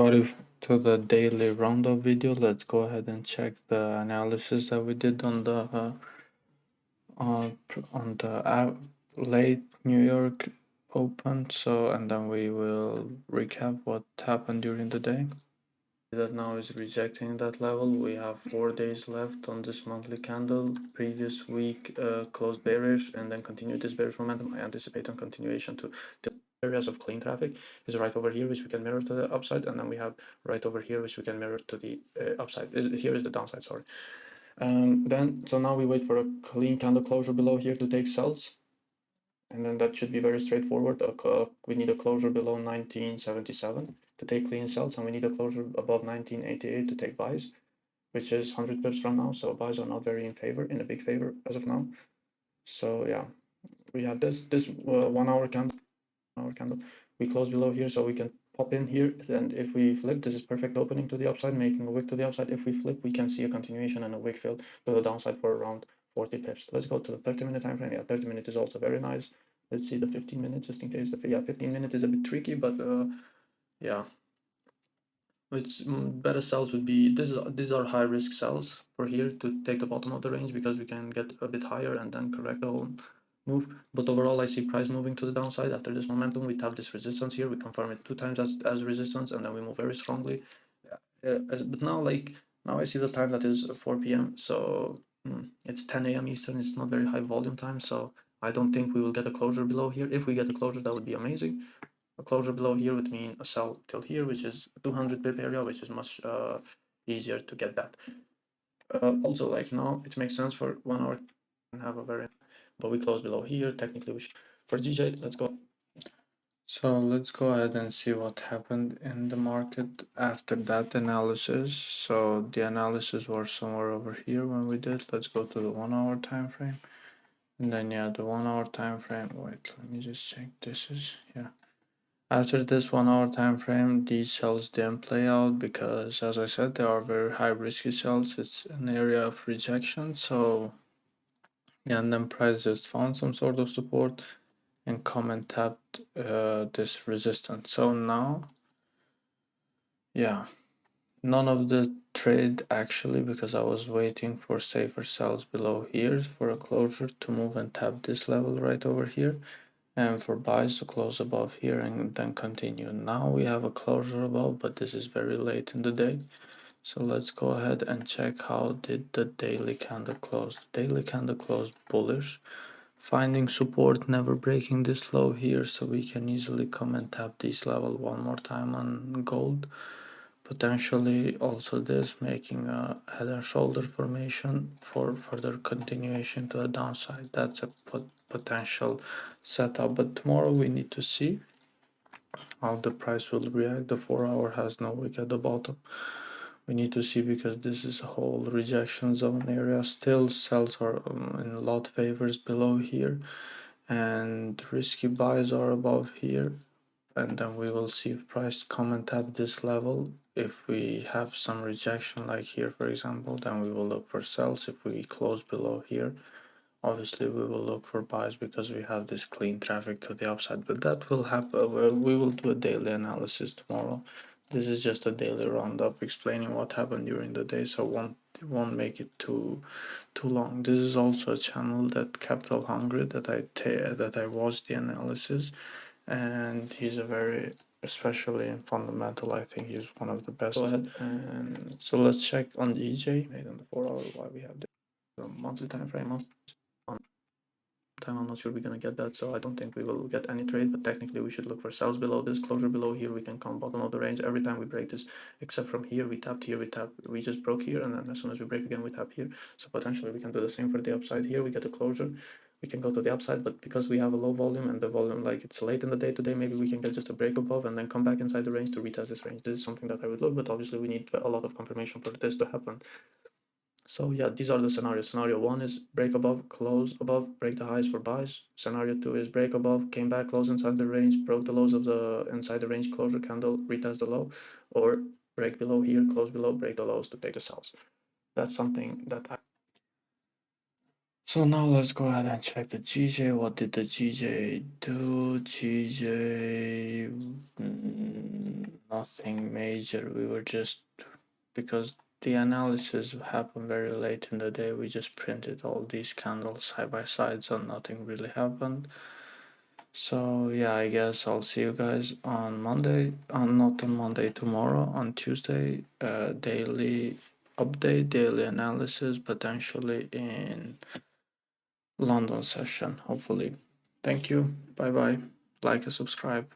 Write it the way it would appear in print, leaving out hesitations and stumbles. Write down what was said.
everybody to the daily roundup video. Let's go ahead and check the analysis that we did on the late New York Open. And then we will recap what happened during the day. That now is rejecting that level. We have 4 days left on this monthly candle. Previous week closed bearish and then continued this bearish momentum. I anticipate on continuation to the areas of clean traffic is right over here, which we can mirror to the upside, and then we have right over here, which we can mirror to the upside. Here is the downside, sorry. So now we wait for a clean candle closure below here to take sells, and then that should be very straightforward. We need a closure below 1977 to take clean sells, and we need a closure above 1988 to take buys, which is 100 pips from now. So buys are not very in a big favor as of now. So yeah, we have this 1 hour candle. We close below here, so we can pop in here, and if we flip, this is perfect opening to the upside, making a wick to the upside. If we flip, we can see a continuation and a wick fill to the downside for around 40 pips. Let's go to the 30-minute time frame. Yeah, 30 minutes is also very nice. Let's see the 15 minutes just in case. 15 minutes is a bit tricky, but yeah, which better sells would be these are high risk sells for here to take the bottom of the range, because we can get a bit higher and then correct the whole move. But overall, I see price moving to the downside after this momentum. We tap this resistance here, we confirm it 2 times as resistance, and then we move very strongly. But now I see the time that is 4 p.m. so it's 10 a.m. Eastern. It's not very high volume time, so I don't think we will get a closure below here. If we get a closure, that would be amazing. A closure below here would mean a sell till here, which is 200 pip area, which is much easier to get that. Also, like now, it makes sense for 1 hour and have a very, but we close below here. Technically, we should. For GJ, let's go. So let's go ahead and see what happened in the market after that analysis. So the analysis was somewhere over here when we did. Let's go to the 1 hour time frame. And then yeah, the 1 hour time frame. Wait, let me just check. This is yeah. After this 1 hour time frame, these cells didn't play out because, as I said, they are very high risky cells. It's an area of rejection. So yeah, and then price just found some sort of support and come and tapped this resistance. So now, yeah, none of the trade actually, because I was waiting for safer sells below here for a closure to move and tap this level right over here, and for buys to close above here and then continue. Now we have a closure above, but this is very late in the day. So let's go ahead and check how did the daily candle close. The daily candle closed bullish, finding support, never breaking this low here, so we can easily come and tap this level one more time on gold. Potentially also this, making a head and shoulder formation for further continuation to the downside. That's a potential setup, but tomorrow we need to see how the price will react. The 4 hour has no wick at the bottom. We need to see, because this is a whole rejection zone area. Still sells are in a lot favors below here, and risky buys are above here, and then we will see if price come and tap this level. If we have some rejection like here, for example, then we will look for sells. If we close below here, obviously we will look for buys, because we have this clean traffic to the upside. But that will happen. We will do a daily analysis tomorrow. This is just a daily roundup explaining what happened during the day, so won't make it too long. This is also a channel that Capital Hungry that I watched the analysis, and he's a very, especially in fundamental, I think he's one of the best. Go ahead, and so let's check on the EJ made on the 4 hour why we have the monthly time frame on time. I'm not sure we're gonna get that, so I don't think we will get any trade, but technically we should look for sells below this, closure below here. We can come bottom of the range every time we break this, except from here. We tapped here, we just broke here, and then as soon as we break again, we tap here. So potentially we can do the same for the upside. Here we get a closure, we can go to the upside, but because we have a low volume, and the volume, like, it's late in the day today, maybe we can get just a break above and then come back inside the range to retest this range. This is something that I would look, but obviously we need a lot of confirmation for this to happen. So yeah, these are the scenarios. Scenario 1 is break above, close above, break the highs for buys. Scenario 2 is break above, came back, close inside the range, broke the lows of the inside the range closure candle, retest the low, or break below here, close below, break the lows to take the sells. That's something that So now let's go ahead and check the GJ. What did the GJ do? GJ, nothing major. We were just, because the analysis happened very late in the day, we just printed all these candles side by side, so nothing really happened. So yeah, I guess I'll see you guys on Monday, not on Monday, tomorrow, on Tuesday. Daily update, daily analysis, potentially in London session, hopefully. Thank you. Bye bye. Like and subscribe.